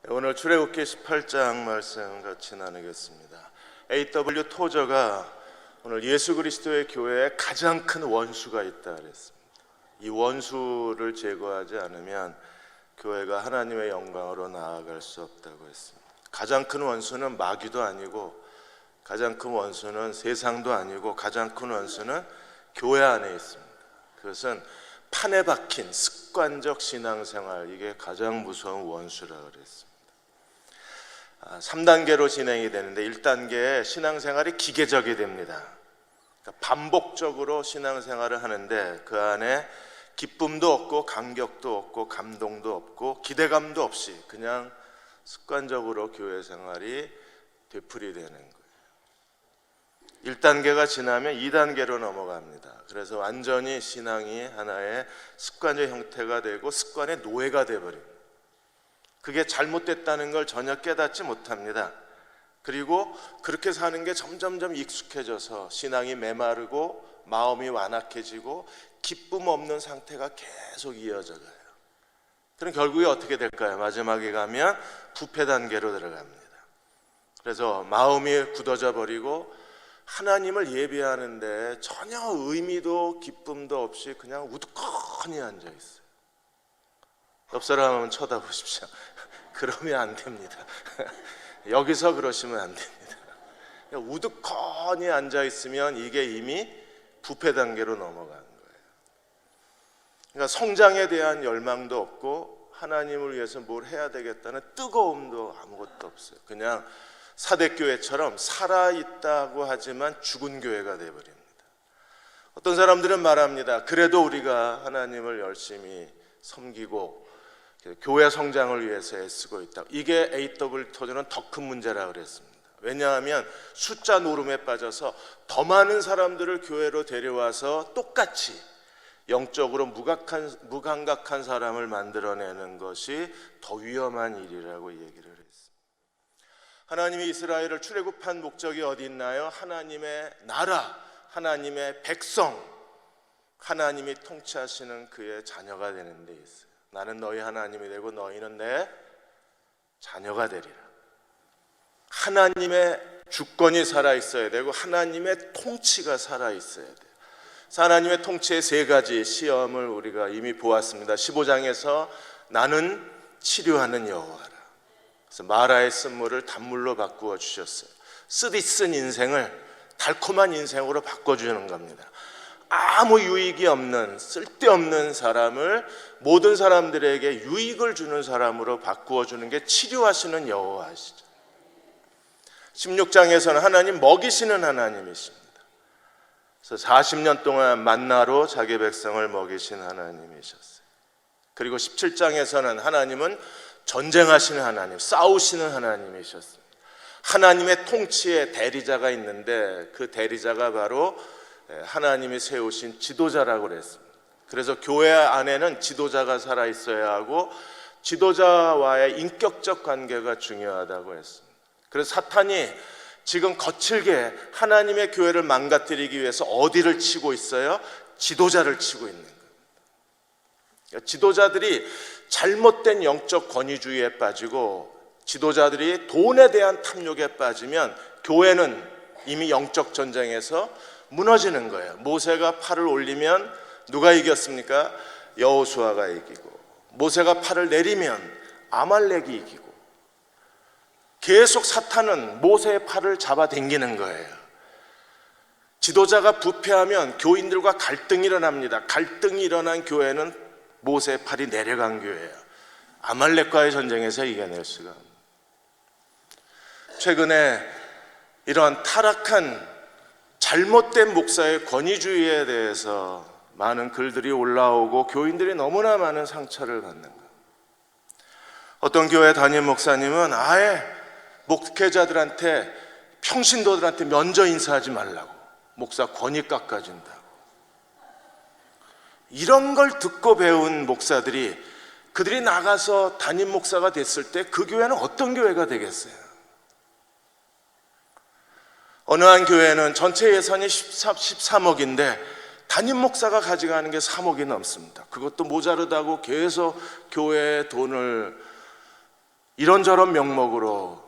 오늘 출애굽기 18장 말씀 같이 나누겠습니다. A.W. 토저가 오늘 예수 그리스도의 교회에 가장 큰 원수가 있다 그랬습니다. 이 원수를 제거하지 않으면 교회가 하나님의 영광으로 나아갈 수 없다고 했습니다. 가장 큰 원수는 마귀도 아니고, 가장 큰 원수는 세상도 아니고, 가장 큰 원수는 교회 안에 있습니다. 그것은 판에 박힌 습관적 신앙생활, 이게 가장 무서운 원수라고 그랬습니다. 3단계로 진행이 되는데 1단계에 신앙생활이 기계적이 됩니다. 그러니까 반복적으로 신앙생활을 하는데 그 안에 기쁨도 없고 감격도 없고 감동도 없고 기대감도 없이 그냥 습관적으로 교회 생활이 되풀이되는 거예요. 1단계가 지나면 2단계로 넘어갑니다. 그래서 완전히 신앙이 하나의 습관적 형태가 되고 습관의 노예가 되어버립니다. 그게 잘못됐다는 걸 전혀 깨닫지 못합니다. 그리고 그렇게 사는 게 점점점 익숙해져서 신앙이 메마르고 마음이 완악해지고 기쁨 없는 상태가 계속 이어져 가요. 그럼 결국에 어떻게 될까요? 마지막에 가면 부패 단계로 들어갑니다. 그래서 마음이 굳어져 버리고 하나님을 예배하는데 전혀 의미도 기쁨도 없이 그냥 우두커니 앉아 있어요. 옆 사람 한번 쳐다보십시오. 그러면 안 됩니다. 여기서 그러시면 안 됩니다. 우두커니 앉아 있으면 이게 이미 부패 단계로 넘어간 거예요. 그러니까 성장에 대한 열망도 없고 하나님을 위해서 뭘 해야 되겠다는 뜨거움도 아무것도 없어요. 그냥 사대교회처럼 살아있다고 하지만 죽은 교회가 되어버립니다. 어떤 사람들은 말합니다. 그래도 우리가 하나님을 열심히 섬기고 교회 성장을 위해서 애쓰고 있다. 이게 A.W. 토저는 더 큰 문제라고 그랬습니다. 왜냐하면 숫자 노름에 빠져서 더 많은 사람들을 교회로 데려와서 똑같이 영적으로 무감각한 사람을 만들어내는 것이 더 위험한 일이라고 얘기를 했습니다. 하나님이 이스라엘을 출애굽한 목적이 어디 있나요? 하나님의 나라, 하나님의 백성, 하나님이 통치하시는 그의 자녀가 되는 데 있어요. 나는 너희 하나님이 되고 너희는 내 자녀가 되리라. 하나님의 주권이 살아있어야 되고 하나님의 통치가 살아있어야 돼요. 하나님의 통치의 세 가지 시험을 우리가 이미 보았습니다. 15장에서 나는 치료하는 여호와라. 그래서 마라의 쓴물을 단물로 바꾸어 주셨어요. 쓰디 쓴 인생을 달콤한 인생으로 바꿔주는 겁니다. 아무 유익이 없는 쓸데없는 사람을 모든 사람들에게 유익을 주는 사람으로 바꾸어 주는 게 치료하시는 여호와시죠. 16장에서는 하나님 먹이시는 하나님이십니다. 그래서 40년 동안 만나로 자기 백성을 먹이신 하나님이셨어요. 그리고 17장에서는 하나님은 전쟁하시는 하나님, 싸우시는 하나님이셨습니다. 하나님의 통치에 대리자가 있는데 그 대리자가 바로 하나님이 세우신 지도자라고 그랬습니다. 그래서 교회 안에는 지도자가 살아있어야 하고 지도자와의 인격적 관계가 중요하다고 했습니다. 그래서 사탄이 지금 거칠게 하나님의 교회를 망가뜨리기 위해서 어디를 치고 있어요? 지도자를 치고 있는 거예요. 지도자들이 잘못된 영적 권위주의에 빠지고 지도자들이 돈에 대한 탐욕에 빠지면 교회는 이미 영적 전쟁에서 무너지는 거예요. 모세가 팔을 올리면 누가 이겼습니까? 여호수아가 이기고, 모세가 팔을 내리면 아말렉이 이기고, 계속 사탄은 모세의 팔을 잡아당기는 거예요. 지도자가 부패하면 교인들과 갈등이 일어납니다. 갈등이 일어난 교회는 모세의 팔이 내려간 교회예요. 아말렉과의 전쟁에서 이겨낼 수가 없습니다. 최근에 이러한 타락한 잘못된 목사의 권위주의에 대해서 많은 글들이 올라오고 교인들이 너무나 많은 상처를 받는 거예요. 어떤 교회 담임 목사님은 아예 목회자들한테, 평신도들한테 면접 인사하지 말라고, 목사 권위 깎아준다고. 이런 걸 듣고 배운 목사들이 그들이 나가서 담임 목사가 됐을 때 그 교회는 어떤 교회가 되겠어요? 어느 한 교회는 전체 예산이 13억인데 담임 목사가 가져가는 게 3억이 넘습니다. 그것도 모자르다고 계속 교회에 돈을 이런저런 명목으로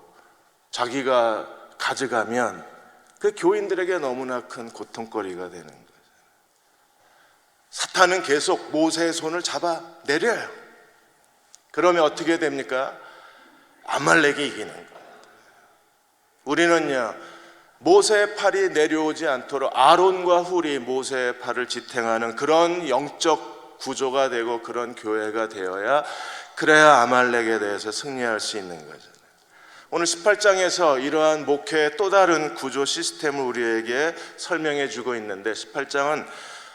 자기가 가져가면 그 교인들에게 너무나 큰 고통거리가 되는 거예요. 사탄은 계속 모세의 손을 잡아 내려요. 그러면 어떻게 됩니까? 아말렉이 이기는 거예요. 우리는요, 모세의 팔이 내려오지 않도록 아론과 훌이 모세의 팔을 지탱하는 그런 영적 구조가 되고 그런 교회가 되어야, 그래야 아말렉에 대해서 승리할 수 있는 거잖아요. 오늘 18장에서 이러한 목회의 또 다른 구조 시스템을 우리에게 설명해 주고 있는데, 18장은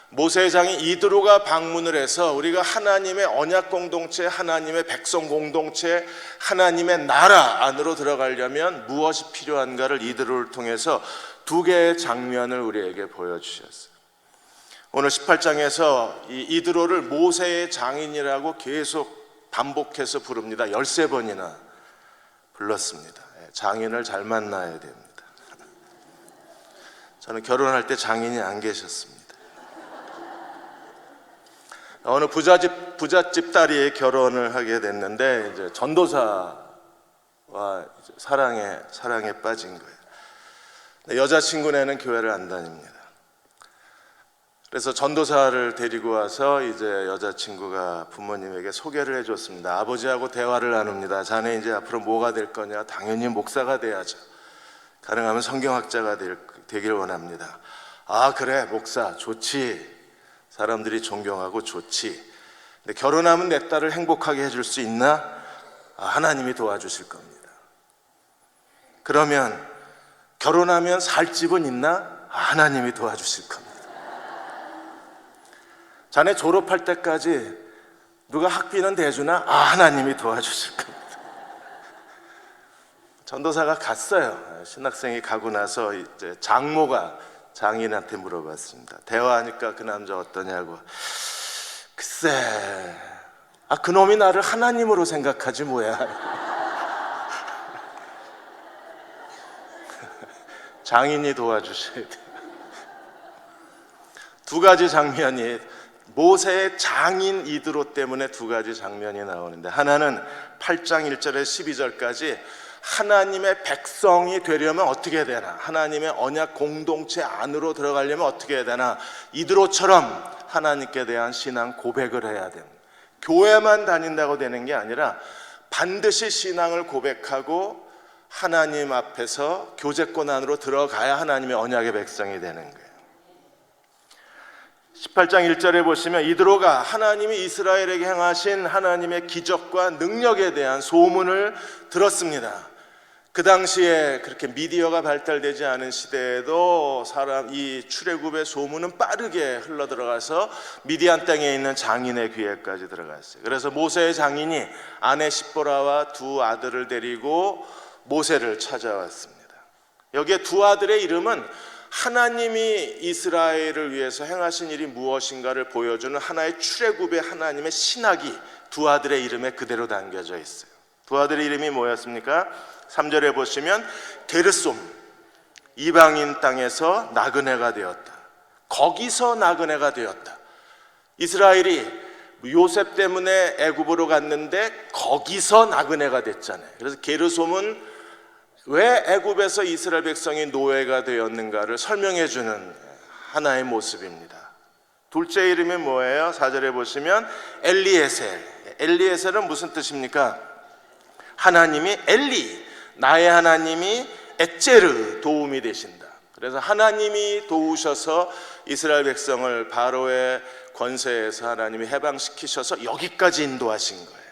모세의 장인 이드로가 방문을 해서 우리가 하나님의 언약 공동체, 하나님의 백성 공동체, 하나님의 나라 안으로 들어가려면 무엇이 필요한가를 이드로를 통해서 두 개의 장면을 우리에게 보여주셨어요. 오늘 18장에서 이 이드로를 모세의 장인이라고 계속 반복해서 부릅니다. 13번이나 불렀습니다. 장인을 잘 만나야 됩니다. 저는 결혼할 때 장인이 안 계셨습니다. 어느 부잣집 딸이 결혼을 하게 됐는데, 이제 전도사와 이제 사랑에 빠진 거예요. 여자친구네는 교회를 안 다닙니다. 그래서 전도사를 데리고 와서 이제 여자친구가 부모님에게 소개를 해줬습니다. 아버지하고 대화를 나눕니다. 자네 이제 앞으로 뭐가 될 거냐? 당연히 목사가 돼야죠. 가능하면 성경학자가 되길 원합니다. 아, 그래, 목사 좋지. 사람들이 존경하고 좋지. 근데 결혼하면 내 딸을 행복하게 해줄 수 있나? 아, 하나님이 도와주실 겁니다. 그러면 결혼하면 살 집은 있나? 아, 하나님이 도와주실 겁니다. 자네 졸업할 때까지 누가 학비는 대주나? 아, 하나님이 도와주실 겁니다. 전도사가 갔어요. 신학생이 가고 나서 이제 장모가 장인한테 물어봤습니다. 대화하니까 그 남자 어떠냐고. 글쎄, 아, 그놈이 나를 하나님으로 생각하지 뭐야. 장인이 도와주셔야 돼. 두 가지 장면이, 모세의 장인 이드로 때문에 두 가지 장면이 나오는데, 하나는 8장 1절에서 12절까지 하나님의 백성이 되려면 어떻게 해야 되나, 하나님의 언약 공동체 안으로 들어가려면 어떻게 해야 되나, 이드로처럼 하나님께 대한 신앙 고백을 해야 됩니다. 교회만 다닌다고 되는 게 아니라 반드시 신앙을 고백하고 하나님 앞에서 교제권 안으로 들어가야 하나님의 언약의 백성이 되는 거예요. 18장 1절에 보시면 이드로가 하나님이 이스라엘에게 행하신 하나님의 기적과 능력에 대한 소문을 들었습니다. 그 당시에 그렇게 미디어가 발달되지 않은 시대에도 이 출애굽의 소문은 빠르게 흘러들어가서 미디안 땅에 있는 장인의 귀에까지 들어갔어요. 그래서 모세의 장인이 아내 십보라와 두 아들을 데리고 모세를 찾아왔습니다. 여기에 두 아들의 이름은 하나님이 이스라엘을 위해서 행하신 일이 무엇인가를 보여주는 하나의 출애굽의 하나님의 신학이 두 아들의 이름에 그대로 담겨져 있어요. 두 아들의 이름이 뭐였습니까? 3절에 보시면 게르솜, 이방인 땅에서 나그네가 되었다. 거기서 나그네가 되었다. 이스라엘이 요셉 때문에 애굽으로 갔는데 거기서 나그네가 됐잖아요. 그래서 게르솜은 왜 애굽에서 이스라엘 백성이 노예가 되었는가를 설명해 주는 하나의 모습입니다. 둘째 이름이 뭐예요? 4절에 보시면 엘리에셀. 엘리에셀은 무슨 뜻입니까? 하나님이 엘리, 나의 하나님이 엣제르, 도움이 되신다. 그래서 하나님이 도우셔서 이스라엘 백성을 바로의 권세에서 하나님이 해방시키셔서 여기까지 인도하신 거예요.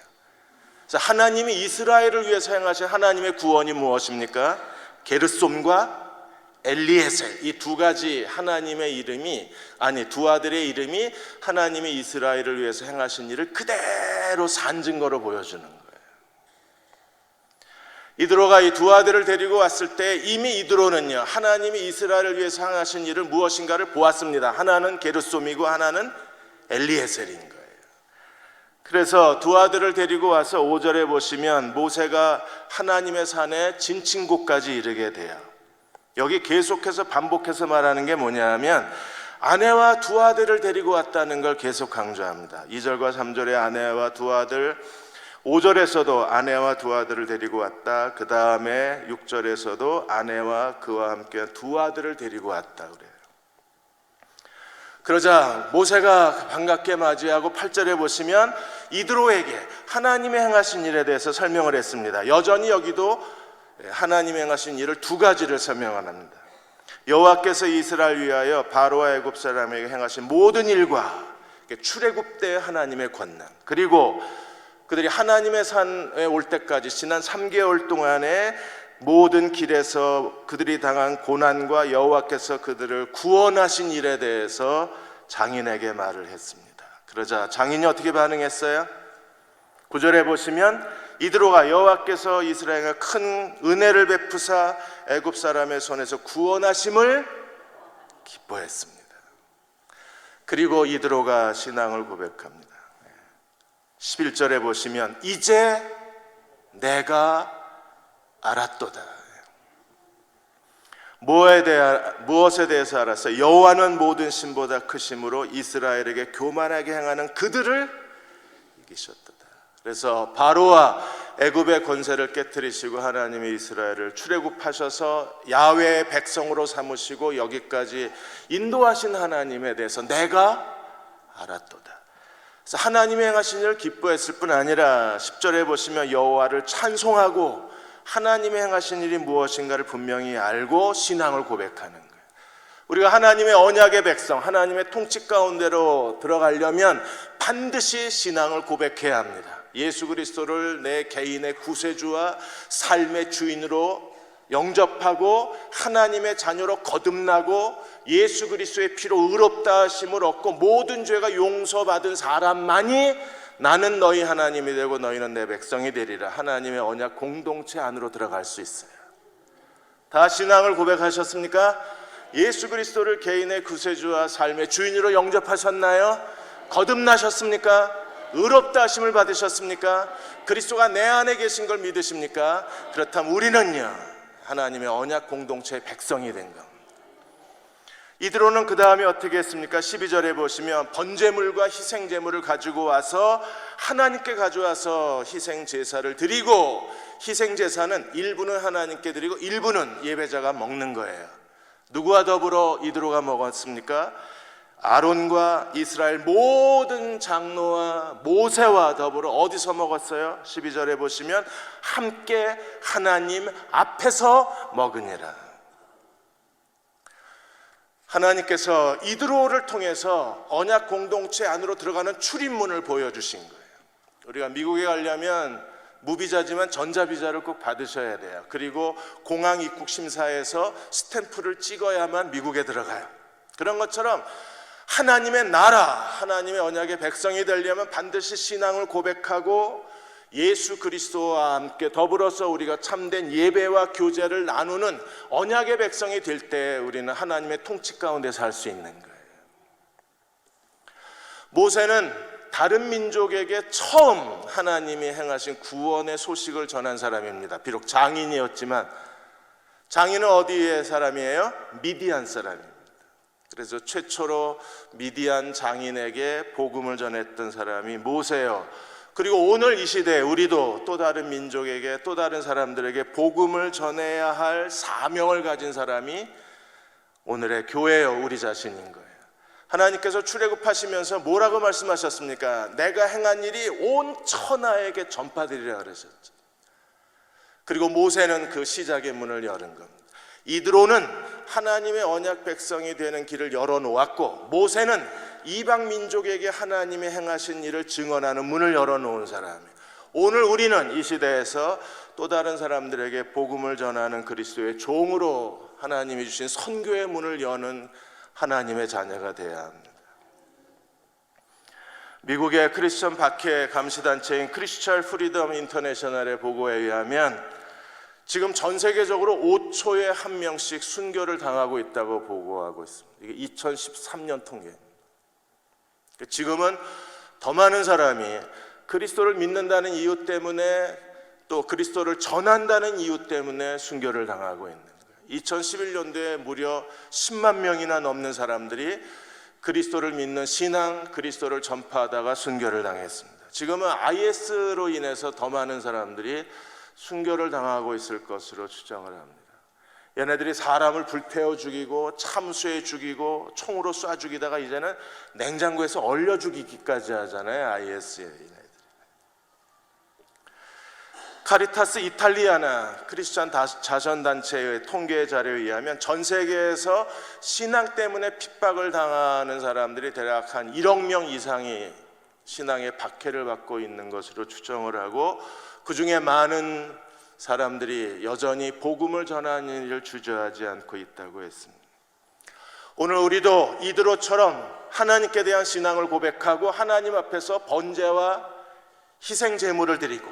그래서 하나님이 이스라엘을 위해서 행하신 하나님의 구원이 무엇입니까? 게르솜과 엘리에셀, 이 두 가지 하나님의 이름이, 두 아들의 이름이 하나님이 이스라엘을 위해서 행하신 일을 그대로 산 증거로 보여주는 거예요. 이드로가 이 두 아들을 데리고 왔을 때 이미 이드로는요, 하나님이 이스라엘을 위해서 행하신 일을 무엇인가를 보았습니다. 하나는 게르솜이고 하나는 엘리에셀인 거예요. 그래서 두 아들을 데리고 와서 5절에 보시면 모세가 하나님의 산에 진친곳까지 이르게 돼요. 여기 계속해서 반복해서 말하는 게 뭐냐 하면 아내와 두 아들을 데리고 왔다는 걸 계속 강조합니다. 2절과 3절에 아내와 두 아들, 5절에서도 아내와 두 아들을 데리고 왔다. 그 다음에 6절에서도 아내와 그와 함께 두 아들을 데리고 왔다 그래요. 그러자 모세가 반갑게 맞이하고 8절에 보시면 이드로에게 하나님의 행하신 일에 대해서 설명을 했습니다. 여전히 여기도 하나님의 행하신 일을 두 가지를 설명합니다. 여호와께서 이스라엘 위하여 바로와 애굽 사람에게 행하신 모든 일과 출애굽 때 하나님의 권능, 그리고 그들이 하나님의 산에 올 때까지 지난 3개월 동안에 모든 길에서 그들이 당한 고난과 여호와께서 그들을 구원하신 일에 대해서 장인에게 말을 했습니다. 그러자 장인이 어떻게 반응했어요? 9절에 보시면 이드로가 여호와께서 이스라엘에 큰 은혜를 베푸사 애굽 사람의 손에서 구원하심을 기뻐했습니다. 그리고 이드로가 신앙을 고백합니다. 11절에 보시면 이제 내가 알았도다. 무엇에 대해서 알았어요? 여호와는 모든 신보다 크심으로 이스라엘에게 교만하게 행하는 그들을 이기셨도다. 그래서 바로와 애굽의 권세를 깨뜨리시고 하나님이 이스라엘을 출애굽하셔서 야훼의 백성으로 삼으시고 여기까지 인도하신 하나님에 대해서 내가 알았도다. 그래서 하나님의 행하신 일을 기뻐했을 뿐 아니라 10절에 보시면 여호와를 찬송하고 하나님의 행하신 일이 무엇인가를 분명히 알고 신앙을 고백하는 거예요. 우리가 하나님의 언약의 백성, 하나님의 통치 가운데로 들어가려면 반드시 신앙을 고백해야 합니다. 예수 그리스도를 내 개인의 구세주와 삶의 주인으로 영접하고 하나님의 자녀로 거듭나고 예수 그리스도의 피로 의롭다 하심을 얻고 모든 죄가 용서받은 사람만이 나는 너희 하나님이 되고 너희는 내 백성이 되리라, 하나님의 언약 공동체 안으로 들어갈 수 있어요. 다 신앙을 고백하셨습니까? 예수 그리스도를 개인의 구세주와 삶의 주인으로 영접하셨나요? 거듭나셨습니까? 의롭다 하심을 받으셨습니까? 그리스도가 내 안에 계신 걸 믿으십니까? 그렇다면 우리는요, 하나님의 언약 공동체의 백성이 된 겁니다. 이드로는 그 다음에 어떻게 했습니까? 12절에 보시면 번제물과 희생제물을 가지고 와서 하나님께 가져와서 희생제사를 드리고, 희생제사는 일부는 하나님께 드리고 일부는 예배자가 먹는 거예요. 누구와 더불어 이드로가 먹었습니까? 아론과 이스라엘 모든 장로와 모세와 더불어 어디서 먹었어요? 12절에 보시면 함께 하나님 앞에서 먹으니라. 하나님께서 이드로를 통해서 언약 공동체 안으로 들어가는 출입문을 보여주신 거예요. 우리가 미국에 가려면 무비자지만 전자비자를 꼭 받으셔야 돼요. 그리고 공항 입국 심사에서 스탬프를 찍어야만 미국에 들어가요. 그런 것처럼 하나님의 나라, 하나님의 언약의 백성이 되려면 반드시 신앙을 고백하고 예수 그리스도와 함께 더불어서 우리가 참된 예배와 교제를 나누는 언약의 백성이 될 때 우리는 하나님의 통치 가운데 살 수 있는 거예요. 모세는 다른 민족에게 처음 하나님이 행하신 구원의 소식을 전한 사람입니다. 비록 장인이었지만, 장인은 어디의 사람이에요? 미디안 사람입니다. 그래서 최초로 미디안 장인에게 복음을 전했던 사람이 모세요. 그리고 오늘 이 시대에 우리도 또 다른 민족에게, 또 다른 사람들에게 복음을 전해야 할 사명을 가진 사람이 오늘의 교회요, 우리 자신인 거예요. 하나님께서 출애굽하시면서 뭐라고 말씀하셨습니까? 내가 행한 일이 온 천하에게 전파되리라 그러셨죠. 그리고 모세는 그 시작의 문을 여는 겁니다. 이드로는 하나님의 언약 백성이 되는 길을 열어놓았고, 모세는 이방 민족에게 하나님의 행하신 일을 증언하는 문을 열어놓은 사람이에요. 오늘 우리는 이 시대에서 또 다른 사람들에게 복음을 전하는 그리스도의 종으로 하나님이 주신 선교의 문을 여는 하나님의 자녀가 되어야 합니다. 미국의 크리스천 박해 감시단체인 크리스천 프리덤 인터내셔널의 보고에 의하면 지금 전 세계적으로 5초에 한 명씩 순교를 당하고 있다고 보고하고 있습니다. 이게 2013년 통계입니다. 지금은 더 많은 사람이 그리스도를 믿는다는 이유 때문에, 또 그리스도를 전한다는 이유 때문에 순교를 당하고 있는 거예요. 2011년도에 무려 10만 명이나 넘는 사람들이 그리스도를 믿는 신앙, 그리스도를 전파하다가 순교를 당했습니다. 지금은 IS로 인해서 더 많은 사람들이 순교를 당하고 있을 것으로 추정을 합니다. 얘네들이 사람을 불태워 죽이고 참수해 죽이고 총으로 쏴 죽이다가 이제는 냉장고에서 얼려 죽이기까지 하잖아요. IS에 얘네들이. 카리타스 이탈리아나 크리스찬 자선단체의 통계 자료에 의하면 전 세계에서 신앙 때문에 핍박을 당하는 사람들이 대략 한 1억 명 이상이 신앙의 박해를 받고 있는 것으로 추정을 하고, 그 중에 많은 사람들이 여전히 복음을 전하는 일을 주저하지 않고 있다고 했습니다. 오늘 우리도 이드로처럼 하나님께 대한 신앙을 고백하고 하나님 앞에서 번제와 희생 제물을 드리고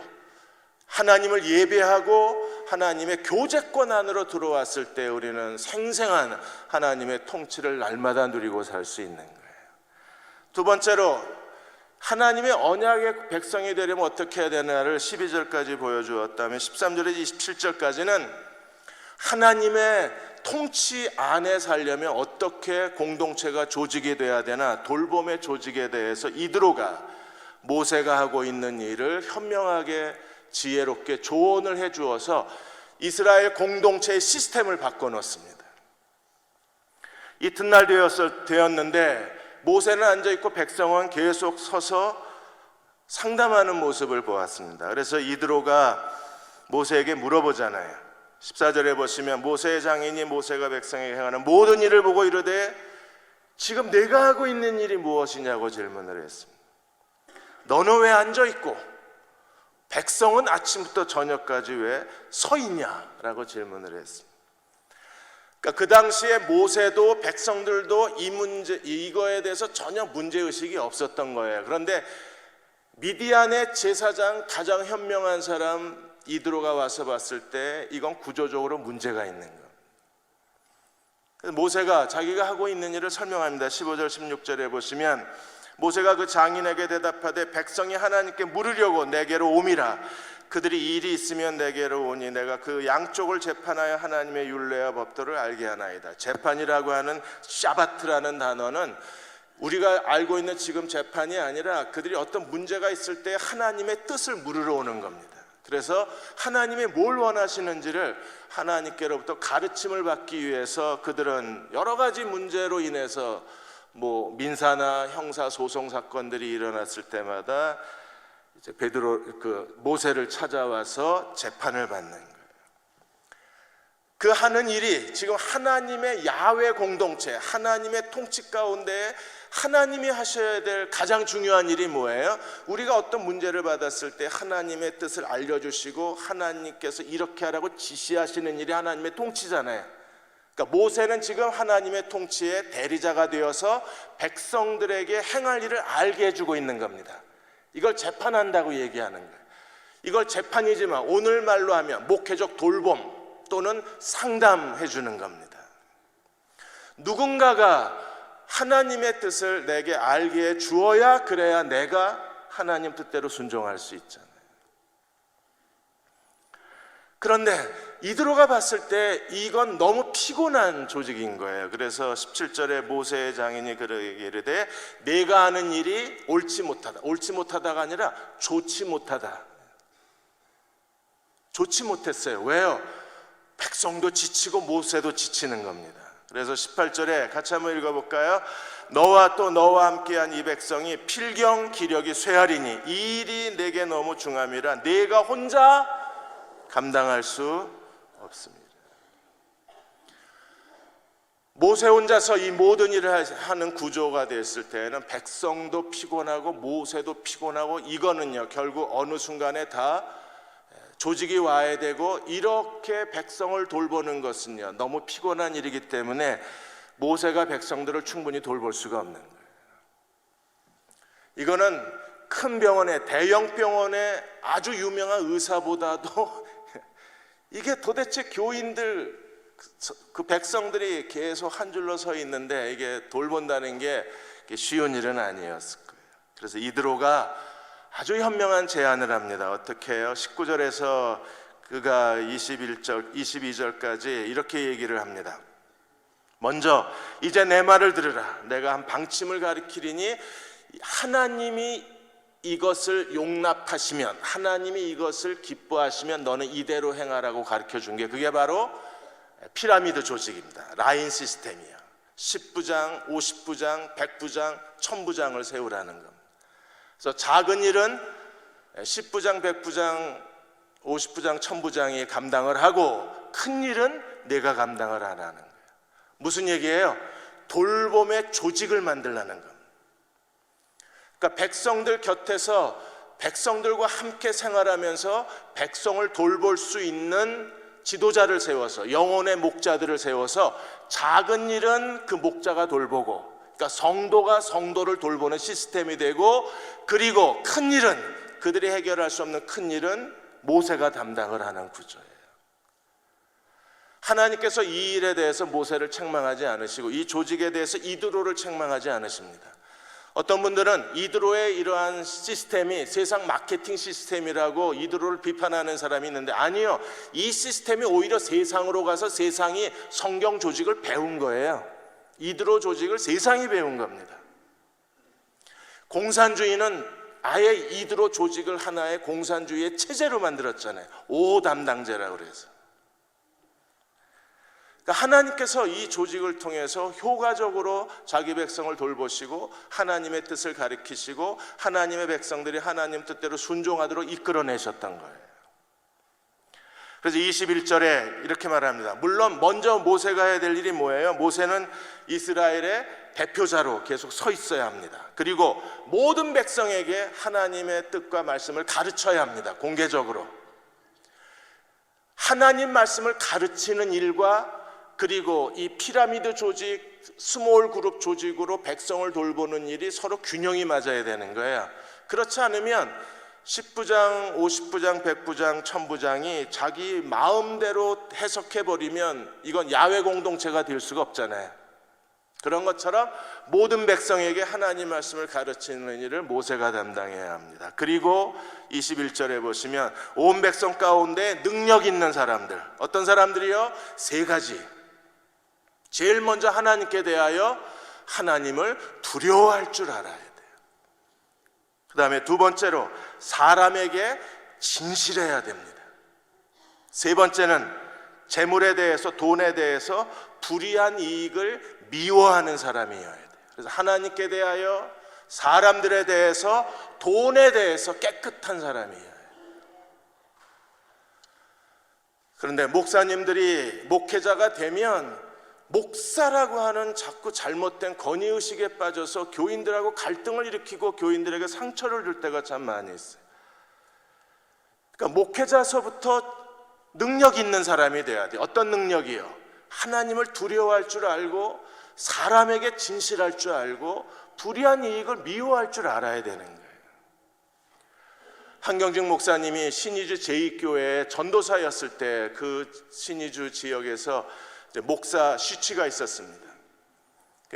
하나님을 예배하고 하나님의 교제권 안으로 들어왔을 때 우리는 생생한 하나님의 통치를 날마다 누리고 살 수 있는 거예요. 두 번째로, 하나님의 언약의 백성이 되려면 어떻게 해야 되나를 12절까지 보여주었다면 13절에서 27절까지는 하나님의 통치 안에 살려면 어떻게 공동체가 조직이 돼야 되나, 돌봄의 조직에 대해서 이드로가 모세가 하고 있는 일을 현명하게 지혜롭게 조언을 해 주어서 이스라엘 공동체의 시스템을 바꿔놓습니다. 이튿날 되었는데 모세는 앉아있고 백성은 계속 서서 상담하는 모습을 보았습니다. 그래서 이드로가 모세에게 물어보잖아요. 14절에 보시면 모세의 장인이 모세가 백성에게 행하는 모든 일을 보고 이르되 지금 내가 하고 있는 일이 무엇이냐고 질문을 했습니다. 너는 왜 앉아있고 백성은 아침부터 저녁까지 왜 서 있냐라고 질문을 했습니다. 그러니까 그 당시에 모세도 백성들도 이거에 대해서 전혀 문제의식이 없었던 거예요. 그런데 미디안의 제사장 가장 현명한 사람 이드로가 와서 봤을 때 이건 구조적으로 문제가 있는 거예요. 그래서 모세가 자기가 하고 있는 일을 설명합니다. 15절 16절에 보시면 모세가 그 장인에게 대답하되 백성이 하나님께 물으려고 내게로 오미라. 그들이 일이 있으면 내게로 오니 내가 그 양쪽을 재판하여 하나님의 율례와 법도를 알게 하나이다. 재판이라고 하는 샤바트라는 단어는 우리가 알고 있는 지금 재판이 아니라 그들이 어떤 문제가 있을 때 하나님의 뜻을 물으러 오는 겁니다. 그래서 하나님이 뭘 원하시는지를 하나님께로부터 가르침을 받기 위해서 그들은 여러 가지 문제로 인해서 민사나 형사 소송 사건들이 일어났을 때마다 이제 모세를 찾아와서 재판을 받는 거예요. 그 하는 일이 지금 하나님의 야훼 공동체, 하나님의 통치 가운데 하나님이 하셔야 될 가장 중요한 일이 뭐예요? 우리가 어떤 문제를 받았을 때 하나님의 뜻을 알려주시고 하나님께서 이렇게 하라고 지시하시는 일이 하나님의 통치잖아요. 그러니까 모세는 지금 하나님의 통치의 대리자가 되어서 백성들에게 행할 일을 알게 해주고 있는 겁니다. 이걸 재판한다고 얘기하는 거예요. 이걸 재판이지만 오늘말로 하면 목회적 돌봄 또는 상담해 주는 겁니다. 누군가가 하나님의 뜻을 내게 알게 해 주어야 그래야 내가 하나님 뜻대로 순종할 수 있잖아요. 그런데 이드로가 봤을 때 이건 너무 피곤한 조직인 거예요. 그래서 17절에 모세의 장인이 그에게 이르되 내가 하는 일이 옳지 못하다. 옳지 못하다가 아니라 좋지 못하다. 좋지 못했어요. 왜요? 백성도 지치고 모세도 지치는 겁니다. 그래서 18절에 같이 한번 읽어볼까요? 너와 또 너와 함께한 이 백성이 필경 기력이 쇠하리니 이 일이 내게 너무 중함이라 내가 혼자 감당할 수 없습니다. 모세 혼자서 이 모든 일을 하는 구조가 됐을 때는 백성도 피곤하고 모세도 피곤하고 이거는요 결국 어느 순간에 다 조직이 와야 되고 이렇게 백성을 돌보는 것은요 너무 피곤한 일이기 때문에 모세가 백성들을 충분히 돌볼 수가 없는 거예요. 이거는 큰 병원에 대형 병원에 아주 유명한 의사보다도 이게 도대체 교인들 그 백성들이 계속 한 줄로 서 있는데 이게 돌본다는 게 쉬운 일은 아니었을 거예요. 그래서 이드로가 아주 현명한 제안을 합니다. 어떻게 해요? 19절에서 그가 22절까지 이렇게 얘기를 합니다. 먼저 이제 내 말을 들으라. 내가 한 방침을 가리키리니 하나님이 이것을 용납하시면, 하나님이 이것을 기뻐하시면 너는 이대로 행하라고 가르쳐 준 게 그게 바로 피라미드 조직입니다. 라인 시스템이야. 10부장, 50부장, 100부장, 1000부장을 세우라는 겁니다. 그래서 작은 일은 10부장, 100부장, 50부장, 1000부장이 감당을 하고 큰 일은 내가 감당을 하라는 거예요. 무슨 얘기예요? 돌봄의 조직을 만들라는 겁니다. 그러니까 백성들 곁에서 백성들과 함께 생활하면서 백성을 돌볼 수 있는 지도자를 세워서, 영혼의 목자들을 세워서 작은 일은 그 목자가 돌보고, 그러니까 성도가 성도를 돌보는 시스템이 되고, 그리고 큰 일은, 그들이 해결할 수 없는 큰 일은 모세가 담당을 하는 구조예요. 하나님께서 이 일에 대해서 모세를 책망하지 않으시고 이 조직에 대해서 이드로를 책망하지 않으십니다. 어떤 분들은 이드로의 이러한 시스템이 세상 마케팅 시스템이라고 이드로를 비판하는 사람이 있는데, 아니요, 이 시스템이 오히려 세상으로 가서 세상이 성경 조직을 배운 거예요. 이드로 조직을 세상이 배운 겁니다. 공산주의는 아예 이드로 조직을 하나의 공산주의의 체제로 만들었잖아요. 5담당제라고 그래서. 하나님께서 이 조직을 통해서 효과적으로 자기 백성을 돌보시고 하나님의 뜻을 가리키시고 하나님의 백성들이 하나님 뜻대로 순종하도록 이끌어내셨던 거예요. 그래서 21절에 이렇게 말합니다. 물론 먼저 모세가 해야 될 일이 뭐예요? 모세는 이스라엘의 대표자로 계속 서 있어야 합니다. 그리고 모든 백성에게 하나님의 뜻과 말씀을 가르쳐야 합니다. 공개적으로. 하나님 말씀을 가르치는 일과 그리고 이 피라미드 조직, 스몰 그룹 조직으로 백성을 돌보는 일이 서로 균형이 맞아야 되는 거예요. 그렇지 않으면 10부장, 50부장, 100부장, 1000부장이 자기 마음대로 해석해버리면 이건 야외 공동체가 될 수가 없잖아요. 그런 것처럼 모든 백성에게 하나님 말씀을 가르치는 일을 모세가 담당해야 합니다. 그리고 21절에 보시면 온 백성 가운데 능력 있는 사람들, 어떤 사람들이요? 세 가지. 제일 먼저 하나님께 대하여 하나님을 두려워할 줄 알아야 돼요. 그 다음에 두 번째로 사람에게 진실해야 됩니다. 세 번째는 재물에 대해서, 돈에 대해서 불이한 이익을 미워하는 사람이어야 돼요. 그래서 하나님께 대하여, 사람들에 대해서, 돈에 대해서 깨끗한 사람이어야 돼요. 그런데 목사님들이 목회자가 되면 목사라고 하는 자꾸 잘못된 권위의식에 빠져서 교인들하고 갈등을 일으키고 교인들에게 상처를 줄 때가 참 많이 있어요. 그러니까 목회자서부터 능력 있는 사람이 돼야 돼요. 어떤 능력이요? 하나님을 두려워할 줄 알고 사람에게 진실할 줄 알고 불의한 이익을 미워할 줄 알아야 되는 거예요. 한경직 목사님이 신의주 제2교회 전도사였을 때 그 신의주 지역에서 목사 쉬취가 있었습니다.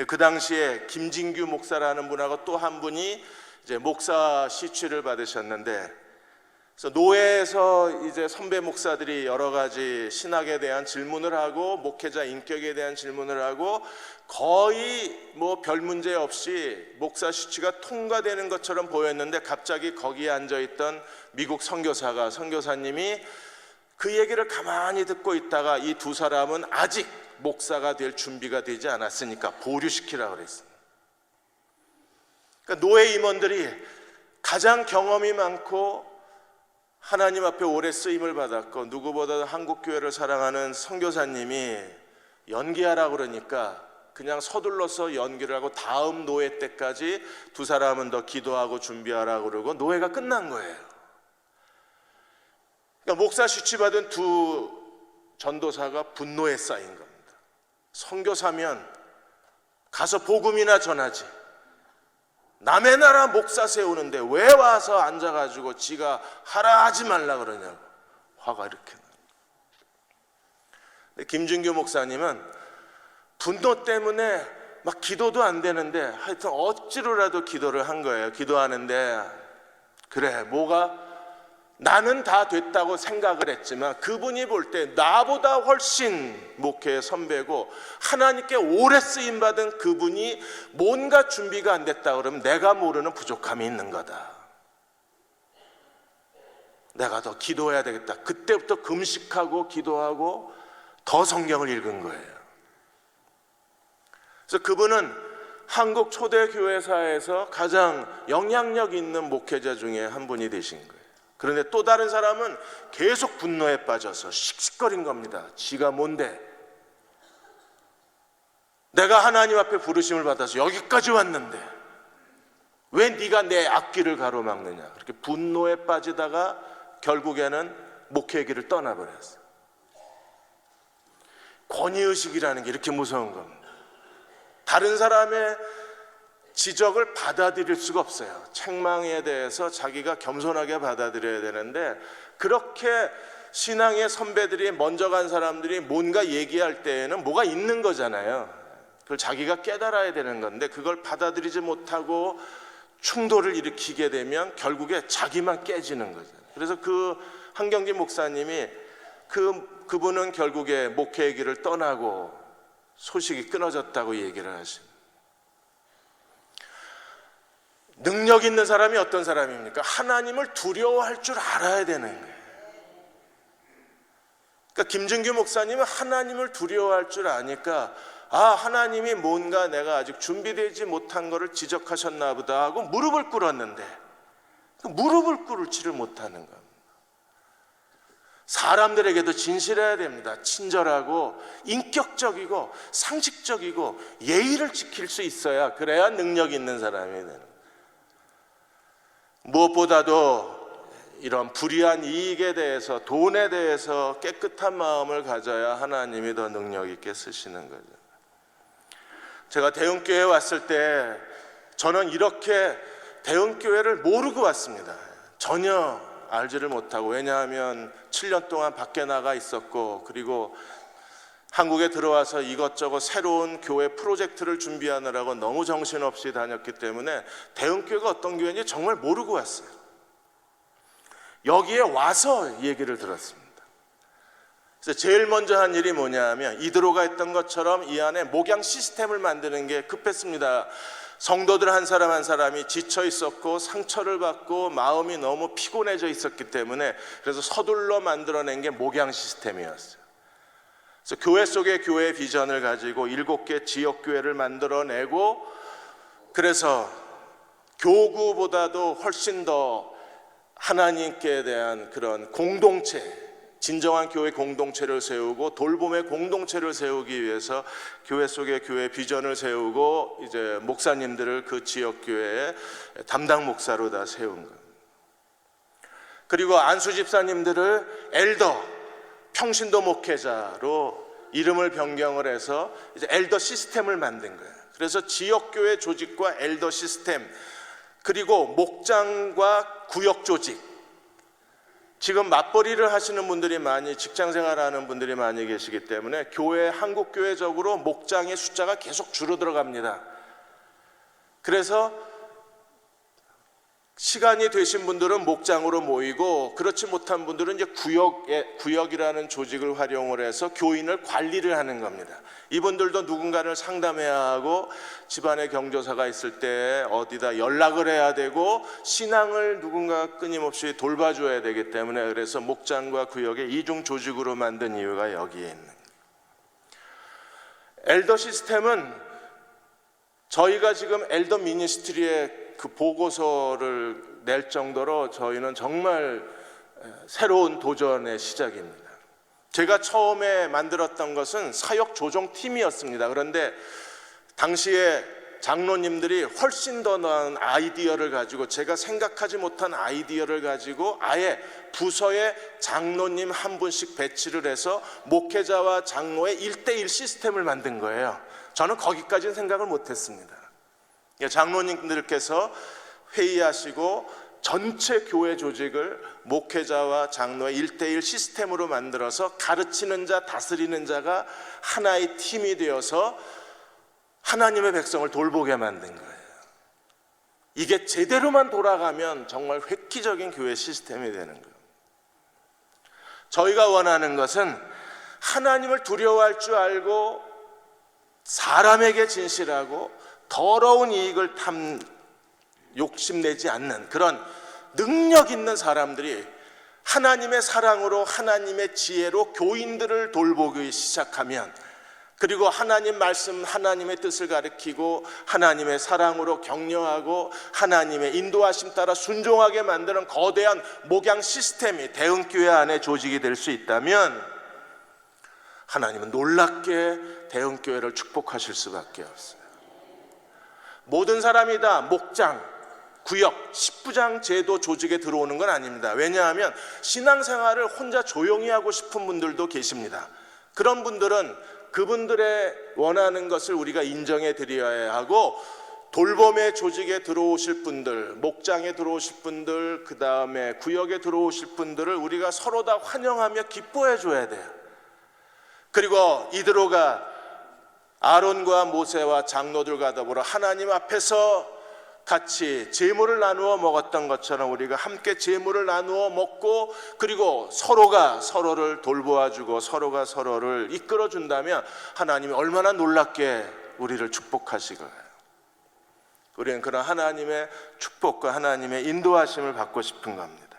그 당시에 김진규 목사라는 분하고 또 한 분이 이제 목사 쉬취를 받으셨는데, 그래서 노회에서 이제 선배 목사들이 여러 가지 신학에 대한 질문을 하고 목회자 인격에 대한 질문을 하고 거의 뭐 별 문제 없이 목사 쉬취가 통과되는 것처럼 보였는데, 갑자기 거기에 앉아있던 미국 선교사님이 그 얘기를 가만히 듣고 있다가 이 두 사람은 아직 목사가 될 준비가 되지 않았으니까 보류시키라고 그랬습니다. 그러니까 노예 임원들이 가장 경험이 많고 하나님 앞에 오래 쓰임을 받았고 누구보다 한국교회를 사랑하는 선교사님이 연기하라고 그러니까 그냥 서둘러서 연기를 하고 다음 노예 때까지 두 사람은 더 기도하고 준비하라고 그러고 노예가 끝난 거예요. 그러니까 목사 쉬취받은 두 전도사가 분노에 쌓인 겁니다. 선교사면 가서 복음이나 전하지, 남의 나라 목사 세우는데 왜 와서 앉아가지고 지가 하라 하지 말라 그러냐고 화가 이렇게 나요. 김준규 목사님은 분노 때문에 막 기도도 안 되는데 하여튼 억지로라도 기도를 한 거예요. 기도하는데 그래, 뭐가 나는 다 됐다고 생각을 했지만 그분이 볼 때 나보다 훨씬 목회의 선배고 하나님께 오래 쓰임받은 그분이 뭔가 준비가 안 됐다 그러면 내가 모르는 부족함이 있는 거다. 내가 더 기도해야 되겠다. 그때부터 금식하고 기도하고 더 성경을 읽은 거예요. 그래서 그분은 한국 초대 교회사에서 가장 영향력 있는 목회자 중에 한 분이 되신 거예요. 그런데 또 다른 사람은 계속 분노에 빠져서 씩씩거린 겁니다. 지가 뭔데? 내가 하나님 앞에 부르심을 받아서 여기까지 왔는데 왜 네가 내 앞길을 가로막느냐? 그렇게 분노에 빠지다가 결국에는 목회의 길을 떠나버렸어요. 권위의식이라는 게 이렇게 무서운 겁니다. 다른 사람의 지적을 받아들일 수가 없어요. 책망에 대해서 자기가 겸손하게 받아들여야 되는데, 그렇게 신앙의 선배들이 먼저 간 사람들이 뭔가 얘기할 때에는 뭐가 있는 거잖아요. 그걸 자기가 깨달아야 되는 건데 그걸 받아들이지 못하고 충돌을 일으키게 되면 결국에 자기만 깨지는 거죠. 그래서 그 한경진 목사님이 그분은 결국에 목회의 길을 떠나고 소식이 끊어졌다고 얘기를 하십니다. 능력 있는 사람이 어떤 사람입니까? 하나님을 두려워할 줄 알아야 되는 거예요. 그러니까 김준규 목사님은 하나님을 두려워할 줄 아니까 하나님이 뭔가 내가 아직 준비되지 못한 것을 지적하셨나 보다 하고 무릎을 꿇었는데 무릎을 꿇지를 못하는 겁니다. 사람들에게도 진실해야 됩니다. 친절하고 인격적이고 상식적이고 예의를 지킬 수 있어야, 그래야 능력 있는 사람이 되는 거예요. 무엇보다도 이런 불의한 이익에 대해서, 돈에 대해서 깨끗한 마음을 가져야 하나님이 더 능력 있게 쓰시는 거죠. 제가 대흥교회에 왔을 때 저는 이렇게 대흥교회를 모르고 왔습니다. 전혀 알지를 못하고. 왜냐하면 7년 동안 밖에 나가 있었고, 그리고 한국에 들어와서 이것저것 새로운 교회 프로젝트를 준비하느라고 너무 정신없이 다녔기 때문에 대흥교회가 어떤 교회인지 정말 모르고 왔어요. 여기에 와서 얘기를 들었습니다. 그래서 제일 먼저 한 일이 뭐냐면, 이드로가 했던 것처럼 이 안에 목양 시스템을 만드는 게 급했습니다. 성도들 한 사람 한 사람이 지쳐 있었고 상처를 받고 마음이 너무 피곤해져 있었기 때문에, 그래서 서둘러 만들어낸 게 목양 시스템이었어요. 그래서 교회 속에 교회 비전을 가지고 7개 지역교회를 만들어내고, 그래서 교구보다도 훨씬 더 하나님께 대한 그런 공동체, 진정한 교회 공동체를 세우고 돌봄의 공동체를 세우기 위해서 교회 속에 교회 비전을 세우고 이제 목사님들을 그 지역교회의 담당 목사로 다 세운 거예요. 그리고 안수 집사님들을 엘더, 평신도 목회자로 이름을 변경을 해서 이제 엘더 시스템을 만든 거예요. 그래서 지역교회 조직과 엘더 시스템, 그리고 목장과 구역 조직, 지금 맞벌이를 하시는 분들이 많이, 직장생활하는 분들이 많이 계시기 때문에 교회, 한국교회적으로 목장의 숫자가 계속 줄어들어갑니다. 그래서 시간이 되신 분들은 목장으로 모이고, 그렇지 못한 분들은 이제 구역이라는 조직을 활용을 해서 교인을 관리를 하는 겁니다. 이분들도 누군가를 상담해야 하고, 집안에 경조사가 있을 때 어디다 연락을 해야 되고, 신앙을 누군가 끊임없이 돌봐줘야 되기 때문에, 그래서 목장과 구역의 이중 조직으로 만든 이유가 여기에 있는 거예요. 엘더 시스템은 저희가 지금 엘더 미니스트리의 그 보고서를 낼 정도로 저희는 정말 새로운 도전의 시작입니다. 제가 처음에 만들었던 것은 사역 조정팀이었습니다. 그런데 당시에 장로님들이 훨씬 더 나은 아이디어를 가지고, 제가 생각하지 못한 아이디어를 가지고 아예 부서에 장로님 한 분씩 배치를 해서 목회자와 장로의 1:1 시스템을 만든 거예요. 저는 거기까지는 생각을 못했습니다. 장로님들께서 회의하시고 전체 교회 조직을 목회자와 장로의 1:1 시스템으로 만들어서 가르치는 자, 다스리는 자가 하나의 팀이 되어서 하나님의 백성을 돌보게 만든 거예요. 이게 제대로만 돌아가면 정말 획기적인 교회 시스템이 되는 거예요. 저희가 원하는 것은 하나님을 두려워할 줄 알고 사람에게 진실하고 더러운 이익을 욕심내지 않는 그런 능력 있는 사람들이 하나님의 사랑으로, 하나님의 지혜로 교인들을 돌보기 시작하면, 그리고 하나님 말씀, 하나님의 뜻을 가리키고 하나님의 사랑으로 격려하고 하나님의 인도하심 따라 순종하게 만드는 거대한 목양 시스템이 대흥교회 안에 조직이 될 수 있다면, 하나님은 놀랍게 대흥교회를 축복하실 수밖에 없어요. 모든 사람이 다 목장, 구역, 십부장 제도 조직에 들어오는 건 아닙니다. 왜냐하면 신앙생활을 혼자 조용히 하고 싶은 분들도 계십니다. 그런 분들은 그분들의 원하는 것을 우리가 인정해 드려야 하고, 돌봄의 조직에 들어오실 분들, 목장에 들어오실 분들, 그 다음에 구역에 들어오실 분들을 우리가 서로 다 환영하며 기뻐해 줘야 돼요. 그리고 이드로가 아론과 모세와 장로들과 더불어 하나님 앞에서 같이 제물을 나누어 먹었던 것처럼 우리가 함께 제물을 나누어 먹고, 그리고 서로가 서로를 돌보아주고 서로가 서로를 이끌어준다면 하나님이 얼마나 놀랍게 우리를 축복하시고요. 우리는 그런 하나님의 축복과 하나님의 인도하심을 받고 싶은 겁니다.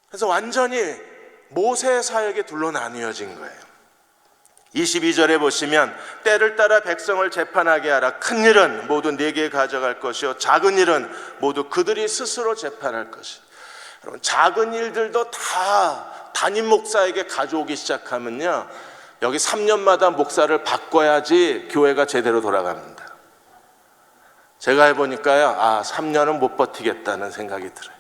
그래서 완전히 모세의 사역에 둘로 나뉘어진 거예요. 22절에 보시면 때를 따라 백성을 재판하게 하라. 큰 일은 모두 네게 가져갈 것이요 작은 일은 모두 그들이 스스로 재판할 것이. 여러분, 작은 일들도 다 담임 목사에게 가져오기 시작하면요, 여기 3년마다 목사를 바꿔야지 교회가 제대로 돌아갑니다. 제가 해보니까요, 3년은 못 버티겠다는 생각이 들어요.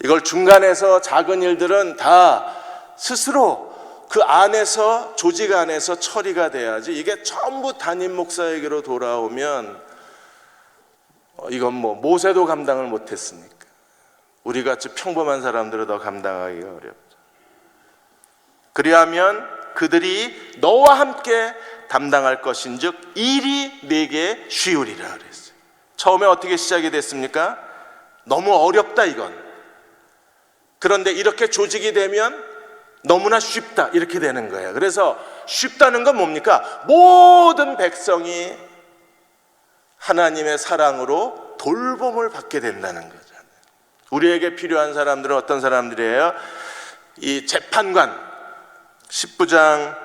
이걸 중간에서 작은 일들은 다 스스로 그 안에서, 조직 안에서 처리가 돼야지, 이게 전부 담임 목사에게로 돌아오면 이건 뭐 모세도 감당을 못했으니까 우리같이 평범한 사람들은 더 감당하기가 어렵죠. 그리하면 그들이 너와 함께 담당할 것인즉 일이 네게 쉬우리라 그랬어요. 처음에 어떻게 시작이 됐습니까? 너무 어렵다 이건. 그런데 이렇게 조직이 되면 너무나 쉽다 이렇게 되는 거예요. 그래서 쉽다는 건 뭡니까? 모든 백성이 하나님의 사랑으로 돌봄을 받게 된다는 거잖아요. 우리에게 필요한 사람들은 어떤 사람들이에요? 이 재판관, 10부장,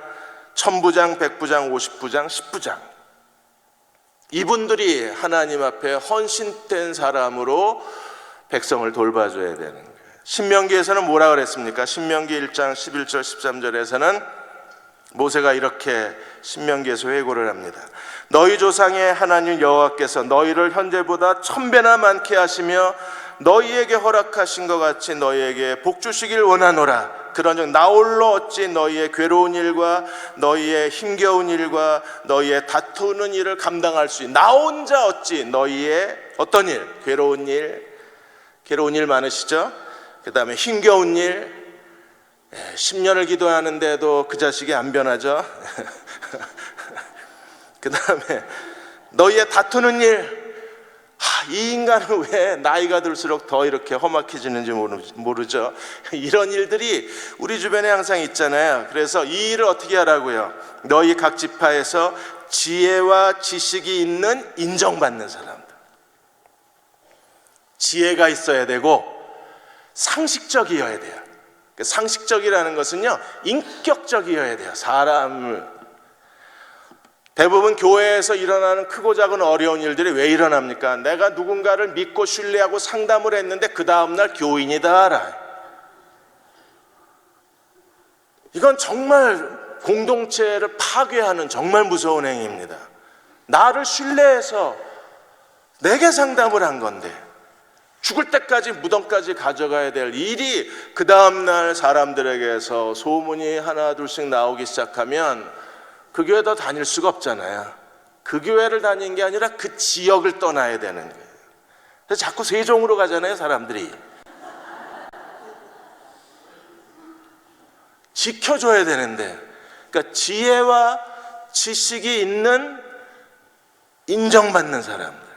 1000부장, 100부장, 50부장, 10부장, 이분들이 하나님 앞에 헌신된 사람으로 백성을 돌봐줘야 되는 거예요. 신명기에서는 뭐라 그랬습니까? 신명기 1장 11절 13절에서는 모세가 이렇게 신명기에서 회고를 합니다. 너희 조상의 하나님 여호와께서 너희를 현재보다 1000배나 많게 하시며 너희에게 허락하신 것 같이 너희에게 복 주시길 원하노라. 그런즉 나 홀로 어찌 너희의 괴로운 일과 너희의 힘겨운 일과 너희의 다투는 일을 감당할 수 있? 나 혼자 어찌 너희의 어떤 일, 괴로운 일 많으시죠? 그 다음에 힘겨운 일, 10년을 기도하는데도 그 자식이 안 변하죠. 그 다음에 너희의 다투는 일, 이 인간은 왜 나이가 들수록 더 이렇게 험악해지는지 모르죠. 이런 일들이 우리 주변에 항상 있잖아요. 그래서 이 일을 어떻게 하라고요? 너희 각 지파에서 지혜와 지식이 있는 인정받는 사람들, 지혜가 있어야 되고 상식적이어야 돼요. 상식적이라는 것은요, 인격적이어야 돼요. 사람을, 대부분 교회에서 일어나는 크고 작은 어려운 일들이 왜 일어납니까? 내가 누군가를 믿고 신뢰하고 상담을 했는데 그 다음날 교인이다 알아. 이건 정말 공동체를 파괴하는 정말 무서운 행위입니다. 나를 신뢰해서 내게 상담을 한 건데 죽을 때까지 무덤까지 가져가야 될 일이 그 다음날 사람들에게서 소문이 하나 둘씩 나오기 시작하면 그 교회 더 다닐 수가 없잖아요. 그 교회를 다니는 게 아니라 그 지역을 떠나야 되는 거예요. 그래서 자꾸 세종으로 가잖아요, 사람들이. 지켜줘야 되는데, 그러니까 지혜와 지식이 있는 인정받는 사람들,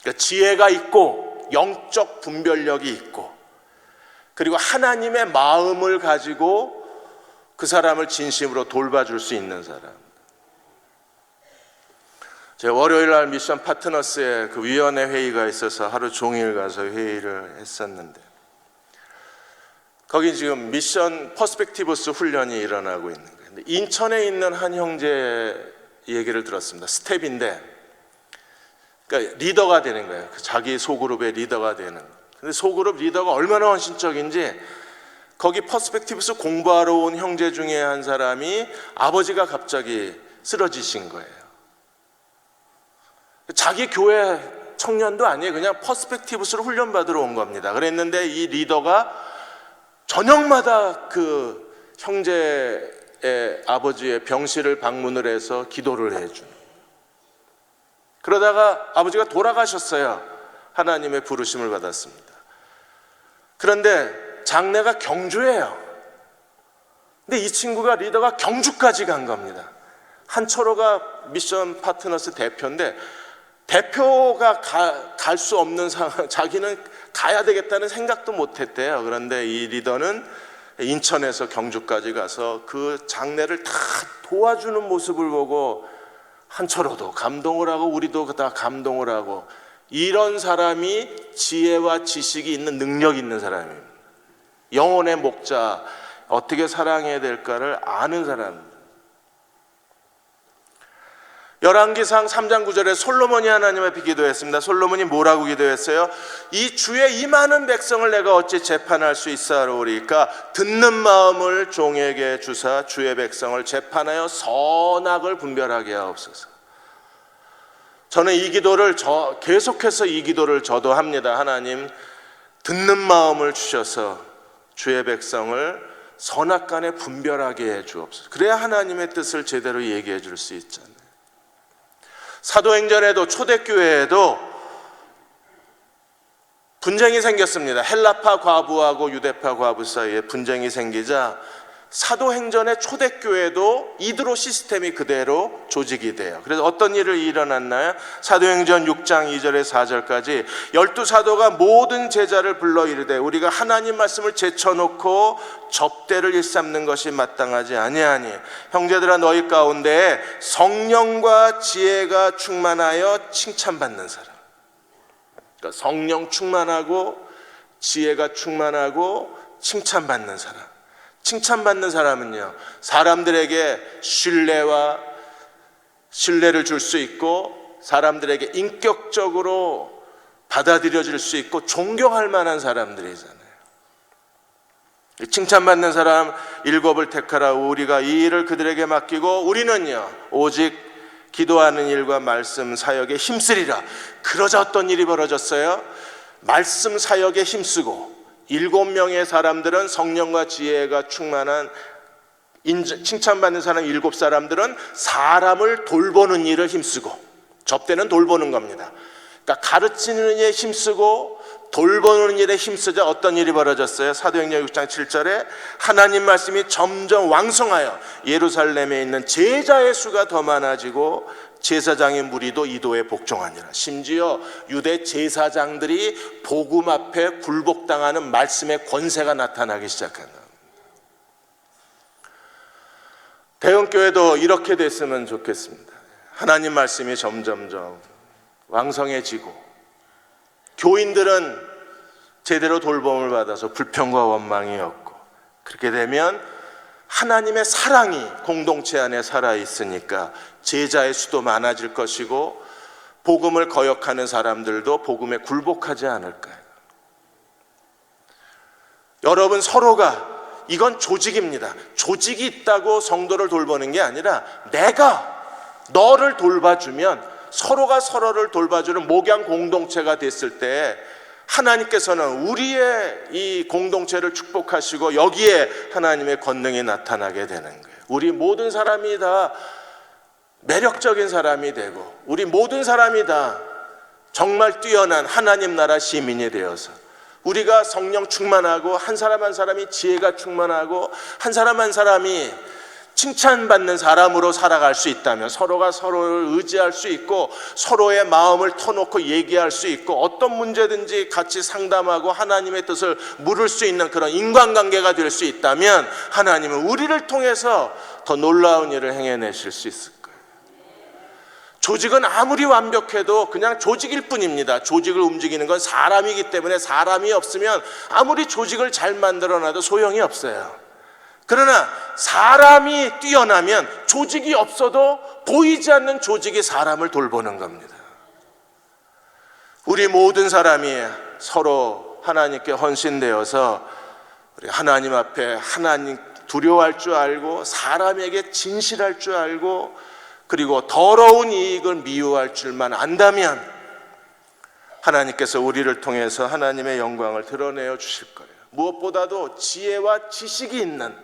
그러니까 지혜가 있고 영적 분별력이 있고, 그리고 하나님의 마음을 가지고 그 사람을 진심으로 돌봐줄 수 있는 사람. 제가 월요일 날 미션 파트너스의 그 위원회 회의가 있어서 하루 종일 가서 회의를 했었는데, 거기 지금 미션 퍼스펙티브스 훈련이 일어나고 있는 거예요. 근데 인천에 있는 한 형제 얘기를 들었습니다. 스텝인데, 그러니까 리더가 되는 거예요. 자기 소그룹의 리더가 되는 거예요. 근데 소그룹 리더가 얼마나 헌신적인지, 거기 퍼스펙티브스 공부하러 온 형제 중에 한 사람이 아버지가 갑자기 쓰러지신 거예요. 자기 교회 청년도 아니에요. 그냥 퍼스펙티브스로 훈련받으러 온 겁니다. 그랬는데 이 리더가 저녁마다 그 형제의 아버지의 병실을 방문을 해서 기도를 해주는, 그러다가 아버지가 돌아가셨어요. 하나님의 부르심을 받았습니다. 그런데 장례가 경주예요. 근데 이 친구가, 리더가 경주까지 간 겁니다. 한철호가 미션 파트너스 대표인데, 대표가 갈 수 없는 상황, 자기는 가야 되겠다는 생각도 못했대요. 그런데 이 리더는 인천에서 경주까지 가서 그 장례를 다 도와주는 모습을 보고 한철호도 감동을 하고 우리도 다 감동을 하고, 이런 사람이 지혜와 지식이 있는, 능력 있는 사람입니다. 영혼의 목자, 어떻게 사랑해야 될까를 아는 사람. 열왕기상 3장 9절에 솔로몬이 하나님 앞에 기도했습니다. 솔로몬이 뭐라고 기도했어요? 이 주의 이 많은 백성을 내가 어찌 재판할 수 있사오리까? 듣는 마음을 종에게 주사 주의 백성을 재판하여 선악을 분별하게 하옵소서. 저는 이 기도를 계속해서 이 기도를 저도 합니다. 하나님, 듣는 마음을 주셔서 주의 백성을 선악간에 분별하게 해 주옵소서. 그래야 하나님의 뜻을 제대로 얘기해 줄 수 있잖아요. 사도행전에도, 초대교회에도 분쟁이 생겼습니다. 헬라파 과부하고 유대파 과부 사이에 분쟁이 생기자 사도행전의 초대교회도 이드로 시스템이 그대로 조직이 돼요. 그래서 어떤 일이 일어났나요? 사도행전 6장 2절에 4절까지 12사도가 모든 제자를 불러 이르되 우리가 하나님 말씀을 제쳐놓고 접대를 일삼는 것이 마땅하지 아니하니 형제들아 너희 가운데 성령과 지혜가 충만하여 칭찬받는 사람, 그러니까 성령 충만하고 지혜가 충만하고 칭찬받는 사람. 칭찬받는 사람은요, 사람들에게 신뢰를 줄 수 있고 사람들에게 인격적으로 받아들여질 수 있고 존경할 만한 사람들이잖아요. 칭찬받는 사람 7을 택하라. 우리가 이 일을 그들에게 맡기고 우리는요 오직 기도하는 일과 말씀 사역에 힘쓰리라. 그러자 어떤 일이 벌어졌어요? 말씀 사역에 힘쓰고 7명의 사람들은 성령과 지혜가 충만한 칭찬받는 사람 7사람들은 사람을 돌보는 일을 힘쓰고, 접대는 돌보는 겁니다. 그러니까 가르치는 일에 힘쓰고 돌보는 일에 힘쓰자 어떤 일이 벌어졌어요? 사도행전 6장 7절에 하나님 말씀이 점점 왕성하여 예루살렘에 있는 제자의 수가 더 많아지고 제사장의 무리도 이도에 복종하니라. 심지어 유대 제사장들이 복음 앞에 굴복당하는 말씀의 권세가 나타나기 시작한다. 대형교회도 이렇게 됐으면 좋겠습니다. 하나님 말씀이 점점점 왕성해지고 교인들은 제대로 돌봄을 받아서 불평과 원망이 없고, 그렇게 되면 하나님의 사랑이 공동체 안에 살아있으니까 제자의 수도 많아질 것이고 복음을 거역하는 사람들도 복음에 굴복하지 않을까요? 여러분, 서로가, 이건 조직입니다. 조직이 있다고 성도를 돌보는 게 아니라 내가 너를 돌봐주면 서로가 서로를 돌봐주는 목양 공동체가 됐을 때 하나님께서는 우리의 이 공동체를 축복하시고 여기에 하나님의 권능이 나타나게 되는 거예요. 우리 모든 사람이 다 매력적인 사람이 되고 우리 모든 사람이 다 정말 뛰어난 하나님 나라 시민이 되어서 우리가 성령 충만하고 한 사람 한 사람이 지혜가 충만하고 한 사람 한 사람이 칭찬받는 사람으로 살아갈 수 있다면 서로가 서로를 의지할 수 있고 서로의 마음을 터놓고 얘기할 수 있고 어떤 문제든지 같이 상담하고 하나님의 뜻을 물을 수 있는 그런 인간관계가 될 수 있다면 하나님은 우리를 통해서 더 놀라운 일을 행해내실 수 있을 거예요. 조직은 아무리 완벽해도 그냥 조직일 뿐입니다. 조직을 움직이는 건 사람이기 때문에 사람이 없으면 아무리 조직을 잘 만들어놔도 소용이 없어요. 그러나 사람이 뛰어나면 조직이 없어도 보이지 않는 조직이 사람을 돌보는 겁니다. 우리 모든 사람이 서로 하나님께 헌신되어서 우리 하나님 앞에 하나님 두려워할 줄 알고 사람에게 진실할 줄 알고 그리고 더러운 이익을 미워할 줄만 안다면 하나님께서 우리를 통해서 하나님의 영광을 드러내어 주실 거예요. 무엇보다도 지혜와 지식이 있는,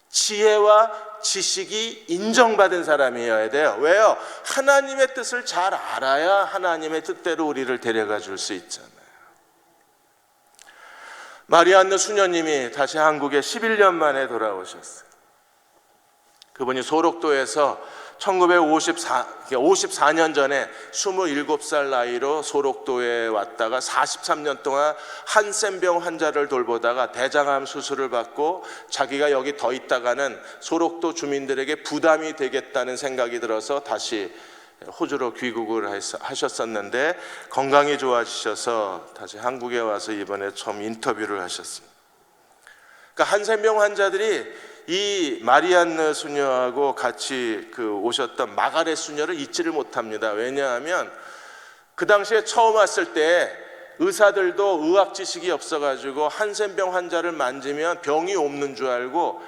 지혜와 지식이 인정받은 사람이어야 돼요. 왜요? 하나님의 뜻을 잘 알아야 하나님의 뜻대로 우리를 데려가 줄 수 있잖아요. 마리안느 수녀님이 다시 한국에 11년 만에 돌아오셨어요. 그분이 소록도에서 54년 전에 27살 나이로 소록도에 왔다가 43년 동안 한센병 환자를 돌보다가 대장암 수술을 받고 자기가 여기 더 있다가는 소록도 주민들에게 부담이 되겠다는 생각이 들어서 다시 호주로 귀국을 하셨었는데 건강이 좋아지셔서 다시 한국에 와서 이번에 처음 인터뷰를 하셨습니다. 그러니까 한센병 환자들이 이 마리안느 수녀하고 같이 오셨던 마가렛 수녀를 잊지를 못합니다. 왜냐하면 그 당시에 처음 왔을 때 의사들도 의학 지식이 없어가지고 한센병 환자를 만지면 병이 없는 줄 알고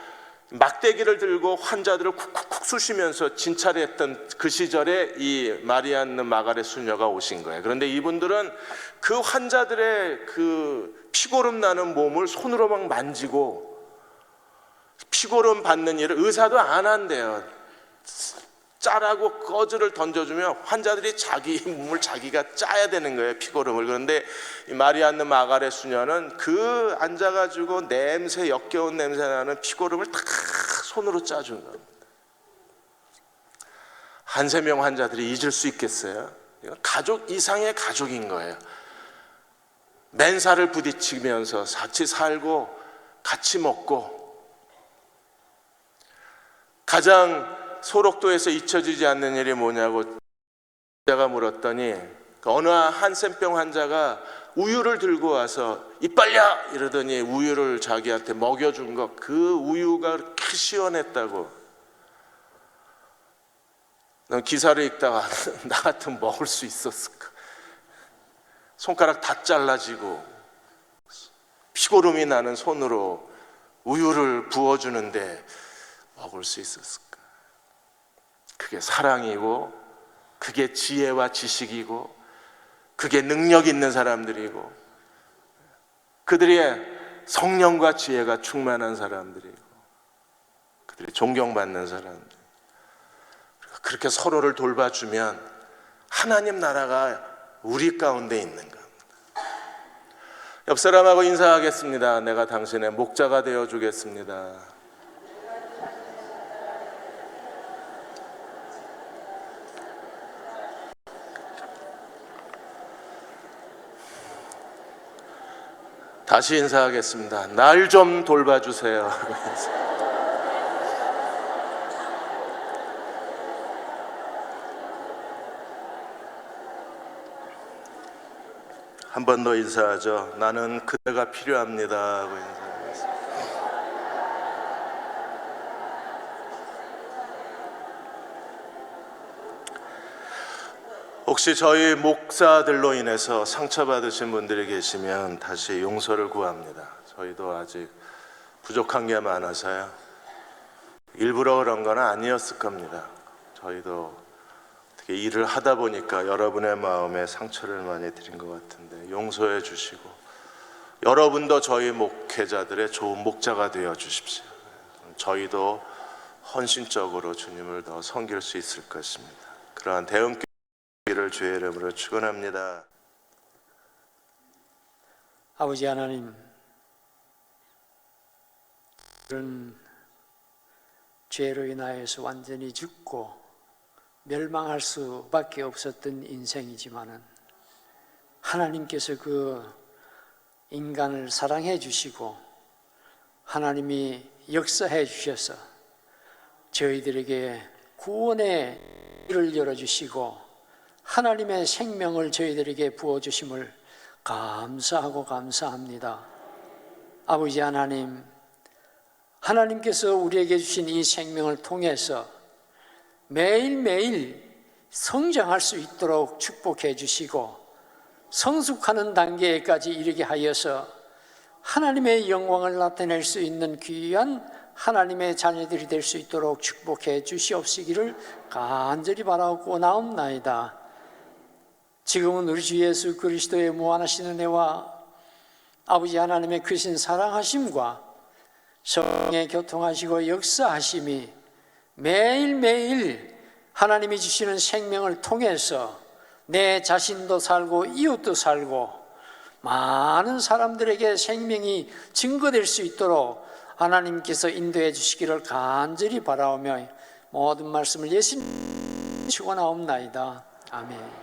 막대기를 들고 환자들을 쿡쿡쿡 쑤시면서 진찰을 했던 그 시절에 이 마리안느 마가렛 수녀가 오신 거예요. 그런데 이분들은 그 환자들의 그 피고름 나는 몸을 손으로 막 만지고 피고름 받는 일을 의사도 안 한대요. 짜라고 거즈를 던져주면 환자들이 자기 몸을 자기가 짜야 되는 거예요, 피고름을. 그런데 이 마리안느 마가렛 수녀는 그 앉아가지고 냄새, 역겨운 냄새 나는 피고름을 탁 손으로 짜준 겁니다. 한센병 환자들이 잊을 수 있겠어요? 이건 가족 이상의 가족인 거예요. 맨살을 부딪히면서 같이 살고 같이 먹고. 가장 소록도에서 잊혀지지 않는 일이 뭐냐고 제가 물었더니 어느 한센병 환자가 우유를 들고 와서 이빨야 이러더니 우유를 자기한테 먹여준 거, 그 우유가 그렇게 시원했다고. 난 기사를 읽다가 나 같으면 먹을 수 있었을까? 손가락 다 잘라지고 피고름이 나는 손으로 우유를 부어주는데 먹을 수 있었을까? 그게 사랑이고 그게 지혜와 지식이고 그게 능력 있는 사람들이고 그들의 성령과 지혜가 충만한 사람들이고 그들이 존경받는 사람들. 그렇게 서로를 돌봐주면 하나님 나라가 우리 가운데 있는 겁니다. 옆 사람하고 인사하겠습니다. 내가 당신의 목자가 되어 주겠습니다. 다시 인사하겠습니다. 날 좀 돌봐주세요. 한 번 더 인사하죠. 나는 그대가 필요합니다 하고 인사하겠습니다. 혹시 저희 목사들로 인해서 상처받으신 분들이 계시면 다시 용서를 구합니다. 저희도 아직 부족한 게 많아서요. 일부러 그런 건 아니었을 겁니다. 저희도 어떻게 일을 하다 보니까 여러분의 마음에 상처를 많이 드린 것 같은데 용서해 주시고 여러분도 저희 목회자들의 좋은 목자가 되어 주십시오. 저희도 헌신적으로 주님을 더 섬길 수 있을 것입니다. 그러한 대응기를 주의 이름으로 축원합니다. 아버지 하나님, 그런 죄로 인하여서 완전히 죽고 멸망할 수밖에 없었던 인생이지만은 하나님께서 그 인간을 사랑해 주시고 하나님이 역사해 주셔서 저희들에게 구원의 길을 열어주시고 하나님의 생명을 저희들에게 부어주심을 감사하고 감사합니다. 아버지 하나님, 하나님께서 우리에게 주신 이 생명을 통해서 매일매일 성장할 수 있도록 축복해 주시고 성숙하는 단계까지 이르게 하여서 하나님의 영광을 나타낼 수 있는 귀한 하나님의 자녀들이 될 수 있도록 축복해 주시옵시기를 간절히 바라고 나옵나이다. 지금은 우리 주 예수 그리스도의 무한하신 은혜와 아버지 하나님의 크신 사랑하심과 성령의 교통하시고 역사하심이 매일매일 하나님이 주시는 생명을 통해서 내 자신도 살고 이웃도 살고 많은 사람들에게 생명이 증거될 수 있도록 하나님께서 인도해 주시기를 간절히 바라오며 모든 말씀을 예수님 주고 나옵나이다. 아멘.